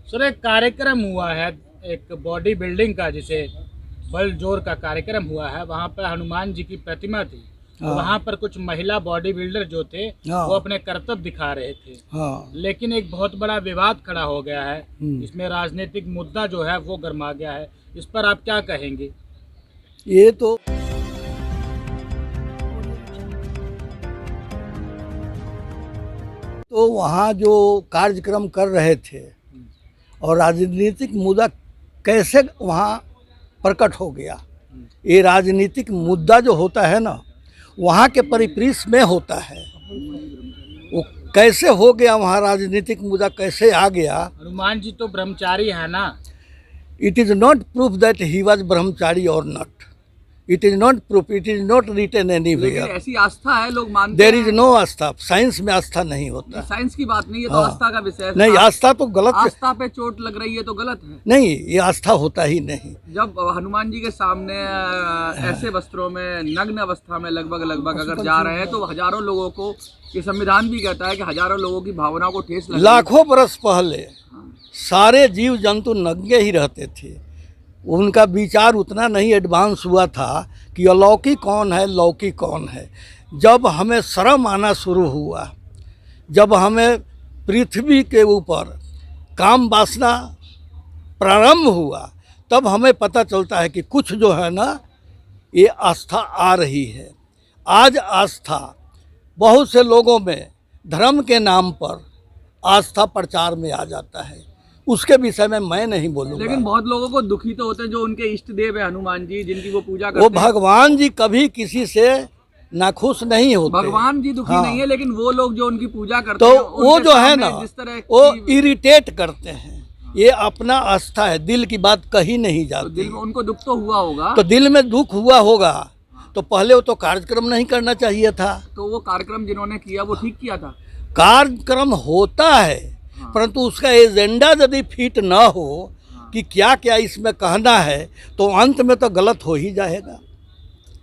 Sir एक कार्यक्रम हुआ है, एक बॉडी बिल्डिंग का, जिसे बल जोर का कार्यक्रम हुआ है। वहाँ पर हनुमान जी की प्रतिमा थी। वहाँ पर कुछ महिला बॉडी बिल्डर जो थे वो अपने कर्तव्य दिखा रहे थे। लेकिन एक बहुत बड़ा विवाद खड़ा हो गया है। इसमें राजनीतिक मुद्दा जो है वो गर्मा गया है। इस पर आप क्या कहेंगे? ये तो वहाँ जो कार्यक्रम कर रहे थे और राजनीतिक मुद्दा कैसे वहाँ प्रकट हो गया। ये राजनीतिक मुद्दा जो होता है ना, वहाँ के परिप्रेक्ष्य में होता है। वो कैसे हो गया, वहाँ राजनीतिक मुद्दा कैसे आ गया। हनुमान जी तो ब्रह्मचारी है ना। It is not proof that he was ब्रह्मचारी और not. It is not proof, it is not written anywhere. ऐसी आस्था है, लोग मानते देयर इज नो आस्था। साइंस में आस्था नहीं होता। साइंस की बात नहीं है, तो आस्था का विषय है। नहीं, आस्था तो गलत। आस्था पे चोट लग रही है तो गलत है। नहीं, ये आस्था होता ही नहीं। जब हनुमान जी के सामने ऐसे वस्त्रों में नग्न अवस्था में लगभग अगर जा रहे हैं, तो हजारों लोगों को, ये संविधान भी कहता है कि हजारों लोगों की भावनाओं को ठेस लगी। लाखों बरस पहले सारे जीव जंतु नंगे ही रहते थे। उनका विचार उतना नहीं एडवांस हुआ था कि अलौकिक कौन है, लौकिक कौन है। जब हमें शर्म आना शुरू हुआ, जब हमें पृथ्वी के ऊपर काम वासना प्रारंभ हुआ, तब हमें पता चलता है कि कुछ जो है ना, ये आस्था आ रही है। आज आस्था बहुत से लोगों में धर्म के नाम पर आस्था प्रचार में आ जाता है। उसके विषय में मैं नहीं बोलूँगा। लेकिन बहुत लोगों को दुखी तो होते हैं जो उनके इष्ट देव है हनुमान जी, जिनकी वो पूजा करते हैं। वो भगवान जी कभी किसी से नाखुश नहीं होते। भगवान जी दुखी नहीं है, लेकिन वो लोग जो उनकी पूजा करते हैं, तो वो जो है ना, वो इरिटेट करते हैं। ये अपना आस्था है, दिल की बात कही नहीं जाती। तो दिल में उनको दुख तो हुआ होगा। तो दिल में दुख हुआ होगा तो पहले वो तो कार्यक्रम नहीं करना चाहिए था। तो वो कार्यक्रम जिन्होंने किया वो ठीक किया था। कार्यक्रम होता है, परंतु उसका एजेंडा यदि फिट ना हो कि क्या क्या इसमें कहना है, तो अंत में तो गलत हो ही जाएगा।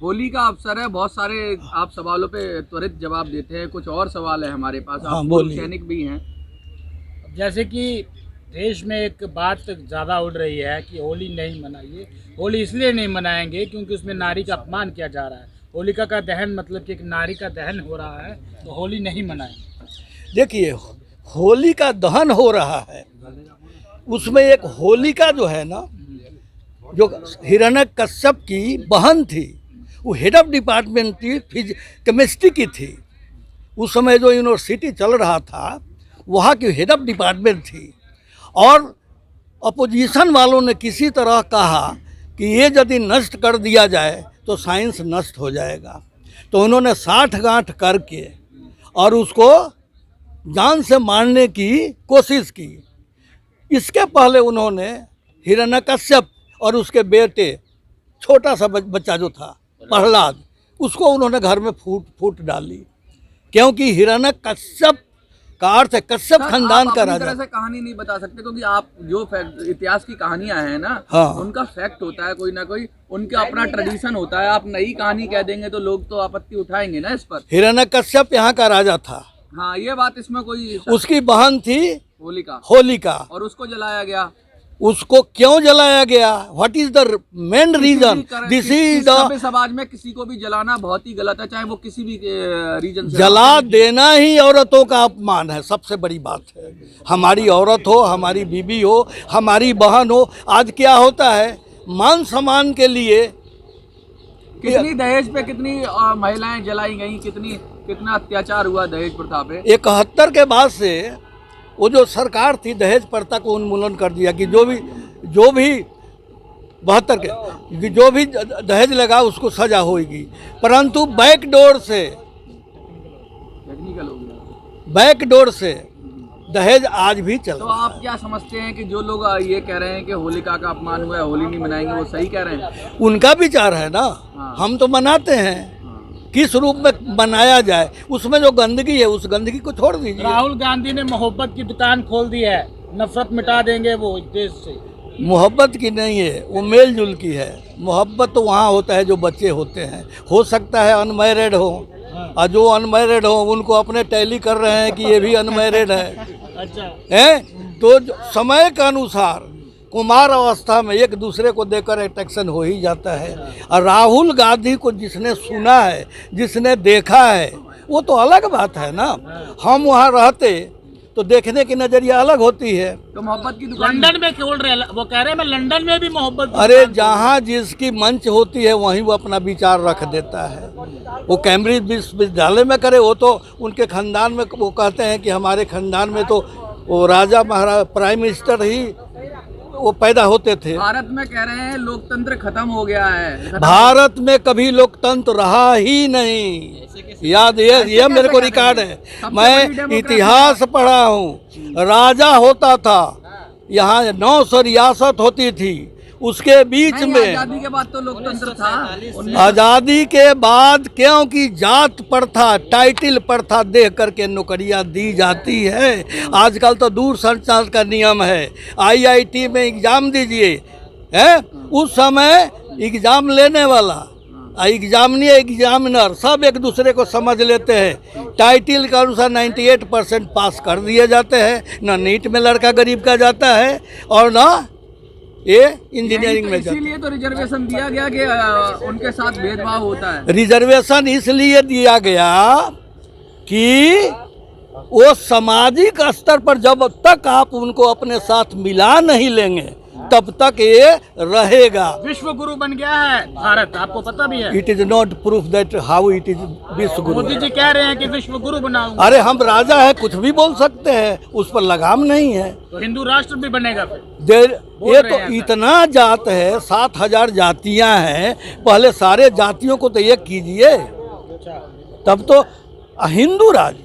होली का अवसर है, बहुत सारे आप सवालों पे त्वरित जवाब देते हैं। कुछ और सवाल है हमारे पास। आप सैनिक भी हैं। जैसे कि देश में एक बात ज़्यादा उड़ रही है कि होली नहीं मनाइए। होली इसलिए नहीं मनाएंगे क्योंकि उसमें नारी का अपमान किया जा रहा है। होलिका का दहन मतलब कि एक नारी का दहन हो रहा है, तो होली नहीं मनाएंगे। देखिए, होली का दहन हो रहा है, उसमें एक होलिका जो है ना, जो हिरण्यकश्यप की बहन थी, वो हेड ऑफ डिपार्टमेंट थी, केमिस्ट्री की थी। उस समय जो यूनिवर्सिटी चल रहा था, वहाँ की हेड ऑफ डिपार्टमेंट थी। और अपोजिशन वालों ने किसी तरह कहा कि ये यदि नष्ट कर दिया जाए तो साइंस नष्ट हो जाएगा। तो उन्होंने साठ-गांठ करके और उसको जान से मारने की कोशिश की। इसके पहले उन्होंने हिरण्यकश्यप और उसके बेटे, छोटा सा बच्चा जो था प्रहलाद, उसको उन्होंने घर में फूट डाली। क्योंकि हिरण्यकश्यप का अर्थ है कश्यप खानदान का राजा। तरह से कहानी नहीं बता सकते, क्योंकि आप जो इतिहास की कहानियां हैं ना, उनका फैक्ट होता है कोई ना कोई, उनका अपना ट्रेडिशन होता है। आप नई कहानी कह देंगे तो लोग तो आपत्ति उठाएंगे ना इस पर। हिरण्यकश्यप यहाँ का राजा था। हाँ, ये बात इसमें कोई। उसकी बहन थी होलिका, और उसको जलाया गया। उसको क्यों जलाया गया? What is the main reason? This is the समाज में किसी को भी जलाना बहुत ही गलत है, चाहे वो किसी भी रीजन से। जला देना ही औरतों का अपमान है, सबसे बड़ी बात है। हमारी औरत हो, हमारी बीबी हो, हमारी बहन हो, आज क्या होता है, मान सम्मान के लिए कितनी दहेज पे कितनी महिलाएं जलाई गई, कितना अत्याचार हुआ दहेज प्रथा पे। 71 के बाद से वो जो सरकार थी, दहेज प्रथा को उन्मूलन कर दिया कि जो भी 72 के जो भी दहेज लगा उसको सजा होगी। परंतु बैकडोर से दहेज आज भी चल रहा है। तो आप क्या समझते हैं कि जो लोग ये कह रहे हैं कि होलिका का अपमान हुआ है, होली नहीं मनाएंगे, वो सही कह रहे हैं? उनका विचार है ना। हम तो मनाते हैं, किस रूप में बनाया जाए, उसमें जो गंदगी है उस गंदगी को छोड़ दीजिए। राहुल गांधी ने मोहब्बत की दुकान खोल दी है, नफरत मिटा देंगे वो देश से। मोहब्बत की नहीं है, वो मेल जुल की है। मोहब्बत तो वहाँ होता है जो बच्चे होते हैं। हो सकता है अनमैरिड हो, और जो अनमैरिड हो उनको अपने टैली कर रहे हैं कि ये भी अनमैरिड है। अच्छा है, तो समय के अनुसार कुमार अवस्था में एक दूसरे को देकर अट्रैक्शन हो ही जाता है। और राहुल गांधी को जिसने सुना है, जिसने देखा है, वो तो अलग बात है ना। हम वहाँ रहते तो देखने की नजरिया अलग होती है। तो मोहब्बत की दुकान लंदन में खोल रहे हैं, वो कह रहे हैं मैं लंदन में भी मोहब्बत की अरे दुकान जहाँ जिसकी मंच होती है वहीं वो अपना विचार रख देता है। वो कैम्ब्रिज विश्वविद्यालय में करे, वो तो उनके खानदान में, वो कहते हैं कि हमारे खानदान में तो वो राजा महाराज प्राइम मिनिस्टर ही वो पैदा होते थे। भारत में कह रहे हैं लोकतंत्र खत्म हो गया है। भारत में कभी लोकतंत्र रहा ही नहीं। याद ये मेरे को रिकॉर्ड है, मैं इतिहास पढ़ा हूँ। राजा होता था, यहाँ 900 रियासत होती थी, उसके बीच नहीं, में आजादी के बाद तो लोकतंत्र था। आज़ादी के बाद क्योंकि जात प्रथा, टाइटल प्रथा देख करके नौकरियां दी जाती है। आजकल तो दूर संचार का नियम है, IIT में एग्ज़ाम दीजिए, है उस समय एग्ज़ाम लेने वाला, एग्जामिनर सब एक दूसरे को समझ लेते हैं। टाइटल के अनुसार 98% पास कर दिए जाते हैं। ना नीट में लड़का गरीब का जाता है और ना ये इंजीनियरिंग में जाता है। इसीलिए तो रिजर्वेशन दिया गया कि उनके साथ भेदभाव होता है। रिजर्वेशन इसलिए दिया गया कि वो सामाजिक स्तर पर जब तक आप उनको अपने साथ मिला नहीं लेंगे तब तक ये रहेगा। विश्व गुरु बन गया है भारत, आपको पता भी है। It is not proof that how it is विश्व गुरु। मोदी जी कह रहे हैं कि विश्व गुरु बनाऊंगा। अरे हम राजा है, कुछ भी बोल सकते हैं, उस पर लगाम नहीं है। तो हिंदू राष्ट्र भी बनेगा फिर। ये तो इतना जात है, 7000 जातियां हैं, पहले सारे जातियों को तो एक कीजिए, तब तो हिंदू राज।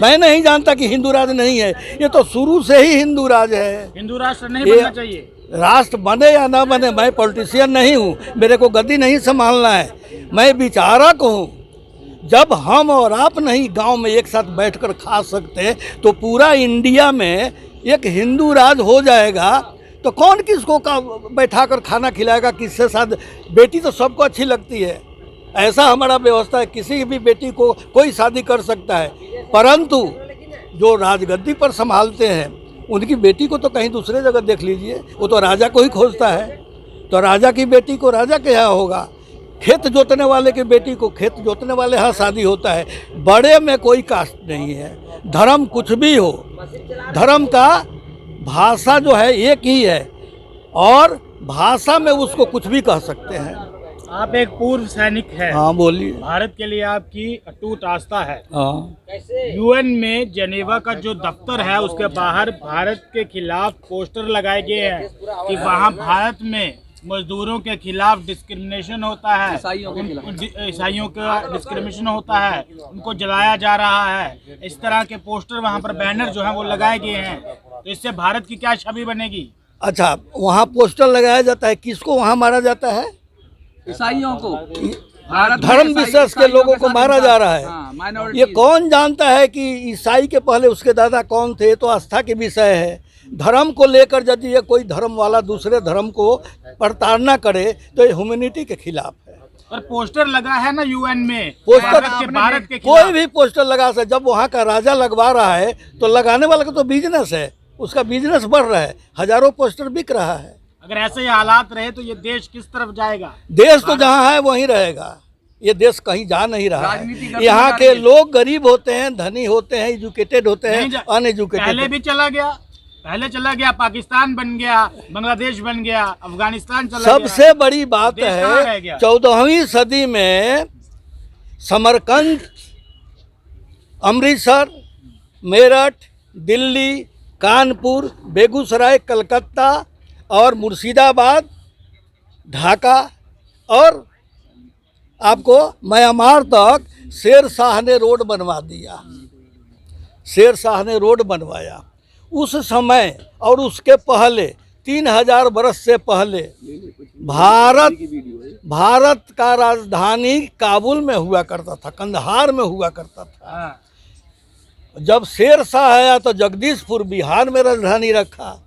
मैं नहीं जानता कि हिंदू राज नहीं है, ये तो शुरू से ही हिंदू राज है। हिंदू राष्ट्र नहीं बनना चाहिए। राष्ट्र बने या ना बने, मैं पॉलिटिशियन नहीं हूँ, मेरे को गद्दी नहीं संभालना है, मैं विचारक हूँ। जब हम और आप नहीं गांव में एक साथ बैठकर खा सकते तो पूरा इंडिया में एक हिंदू राज हो जाएगा। तो कौन किसको बैठाकर खाना खिलाएगा, किसके साथ? बेटी तो सबको अच्छी लगती है, ऐसा हमारा व्यवस्था है, किसी भी बेटी को कोई शादी कर सकता है। परंतु जो राजगद्दी पर संभालते हैं उनकी बेटी को तो कहीं दूसरे जगह देख लीजिए, वो तो राजा को ही खोजता है। तो राजा की बेटी को राजा के यहाँ होगा, खेत जोतने वाले की बेटी को खेत जोतने वाले यहाँ शादी होता है। बड़े में कोई कास्ट नहीं है, धर्म कुछ भी हो, धर्म का भाषा जो है एक ही है और भाषा में उसको कुछ भी कह सकते हैं। आप एक पूर्व सैनिक हैं। हाँ बोलिए। भारत के लिए आपकी अटूट आस्था है। हाँ। UN में जेनेवा का जो दफ्तर है उसके बाहर भारत के खिलाफ पोस्टर लगाए गए हैं कि वहाँ भारत में मजदूरों के खिलाफ डिस्क्रिमिनेशन होता है, ईसाइयों का डिस्क्रिमिनेशन होता है, उनको जलाया जा रहा है। इस तरह के पोस्टर वहाँ पर बैनर जो है वो लगाए गए हैं, तो इससे भारत की क्या छवि बनेगी? अच्छा, वहाँ पोस्टर लगाया जाता है, किसको वहाँ मारा जाता है? ईसाइयों को, धर्म विशेष के लोगों को मारा जा रहा है। ये कौन जानता है कि ईसाई के पहले उसके दादा कौन थे? तो आस्था के विषय है। धर्म को लेकर यदि ये कोई धर्म वाला दूसरे धर्म को प्रताड़ना करे तो ये ह्यूमैनिटी के खिलाफ है। और पोस्टर लगा है ना UN में, पोस्टर भारत के कोई भी पोस्टर लगा सकता। जब वहाँ का राजा लगवा रहा है तो लगाने वाला का तो बिजनेस है, उसका बिजनेस बढ़ रहा है, हजारों पोस्टर बिक रहा है। अगर ऐसे ही हालात रहे तो ये देश किस तरफ जाएगा? देश तो जहाँ है वहीं रहेगा, ये देश कहीं जा नहीं रहा है। यहाँ के लोग गरीब होते हैं, धनी होते हैं, एजुकेटेड होते हैं, अनएजुकेटेड। पहले भी चला गया, पाकिस्तान बन गया, बांग्लादेश बन गया, अफगानिस्तान चला गया। सबसे बड़ी बात है 14वीं सदी में समरकंद, अमृतसर, मेरठ, दिल्ली, कानपुर, बेगूसराय, कलकत्ता और मुर्शिदाबाद, ढाका और आपको म्यांमार तक शेर शाह ने रोड बनवा दिया। शेर शाह ने रोड बनवाया। उस समय और उसके पहले 3000 बरस से पहले भारत का राजधानी काबुल में हुआ करता था, कंदहार में हुआ करता था। जब शेर शाह आया तो जगदीशपुर बिहार में राजधानी रखा।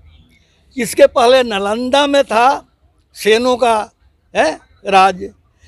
इसके पहले नालंदा में था सेनों का राज।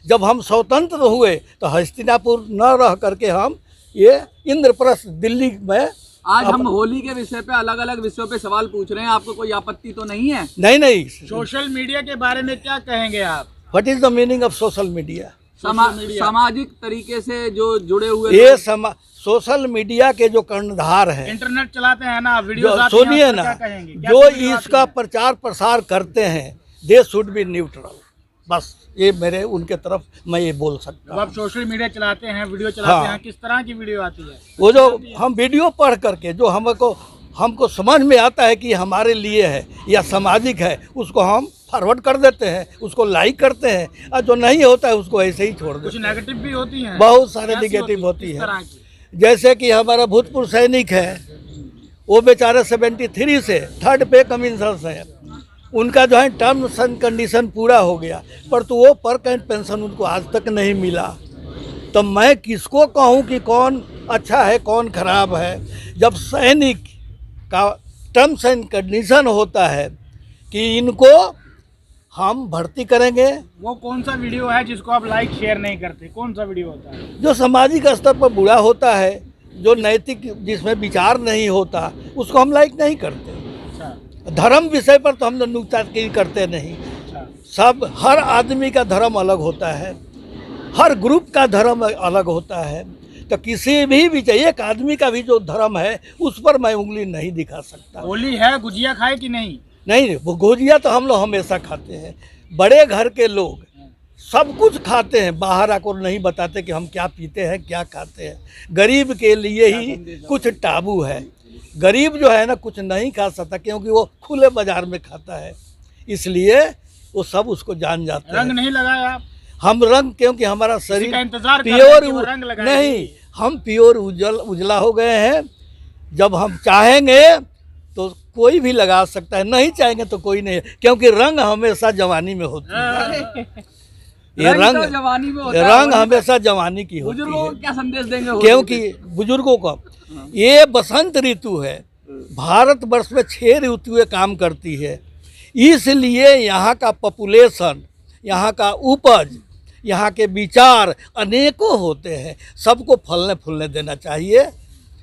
जब हम स्वतंत्र हुए तो हस्तिनापुर न रह करके हम ये इंद्रप्रस्थ दिल्ली में आज हम होली के विषय पे अलग अलग विषयों पे सवाल पूछ रहे हैं, आपको कोई आपत्ति तो नहीं है? नहीं। सोशल मीडिया के बारे में क्या कहेंगे आप? What is the meaning of social media? सामाजिक तरीके से जो जुड़े हुए ये सोशल मीडिया के जो कर्णधार हैं, इंटरनेट चलाते हैं ना, वीडियो सुनिए ना, जो इसका प्रचार प्रसार करते हैं, दे शुड बी न्यूट्रल। बस ये मेरे उनके तरफ मैं ये बोल सकता हूँ। आप सोशल मीडिया चलाते हैं, वीडियो चलाते हैं, किस तरह की वीडियो आती है? वो जो हम वीडियो पढ़ करके जो हमको समझ में आता है कि हमारे लिए है या सामाजिक है, उसको हम फॉरवर्ड कर देते हैं, उसको लाइक करते हैं, और जो नहीं होता है उसको ऐसे ही छोड़ देते हैं। कुछ नेगेटिव भी होती हैं, बहुत सारे नेगेटिव होती है। जैसे कि हमारा भूतपूर्व सैनिक है, वो बेचारे 73 से 3rd पे कमीशनर्स हैं, उनका जो है टर्म्स एंड कंडीशन पूरा हो गया, पर तो वो पर कैंट पेंशन उनको आज तक नहीं मिला। तो मैं किसको कहूँ कि कौन अच्छा है कौन खराब है? जब सैनिक का टर्म्स एंड कंडीशन होता है कि इनको हम भर्ती करेंगे। वो कौन सा वीडियो है जिसको आप लाइक शेयर नहीं करते? कौन सा वीडियो होता है जो सामाजिक स्तर पर बुरा होता है, जो नैतिक, जिसमें विचार नहीं होता, उसको हम लाइक नहीं करते। धर्म विषय पर तो हम लोग नुक्ताचीनी करते नहीं। सब हर आदमी का धर्म अलग होता है, हर ग्रुप का धर्म अलग होता है, तो किसी भी विषय, एक आदमी का भी जो धर्म है उस पर मैं उंगली नहीं दिखा सकता। होली है, गुजिया खाए कि नहीं? नहीं, वो गुजिया तो हम लोग हमेशा खाते हैं। बड़े घर के लोग सब कुछ खाते हैं, बाहर आकर नहीं बताते कि हम क्या पीते हैं क्या खाते हैं। गरीब के लिए ही कुछ टाबू है। गरीब जो है ना कुछ नहीं खा सकता, क्योंकि वो खुले बाजार में खाता है, इसलिए वो सब उसको जान जाते हैं। रंग नहीं लगाया आप? हम रंग, क्योंकि हमारा शरीर इंतजार प्योर नहीं, हम प्योर उजला हो गए हैं। जब हम चाहेंगे तो कोई भी लगा सकता है, नहीं चाहेंगे तो कोई नहीं, क्योंकि रंग हमेशा जवानी में होती है। ये रंग जवानी में होता है, रंग हमेशा जवानी की होती बुजुर्गों है। को क्या संदेश देंगे? क्योंकि बुजुर्गों को ये बसंत ऋतु है, भारतवर्ष में 6 ऋतुएं काम करती है, इसलिए यहाँ का पॉपुलेशन, यहाँ का उपज, यहाँ के विचार अनेकों होते हैं। सबको फलने फूलने देना चाहिए,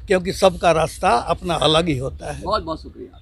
क्योंकि सबका रास्ता अपना अलग ही होता है। बहुत बहुत शुक्रिया।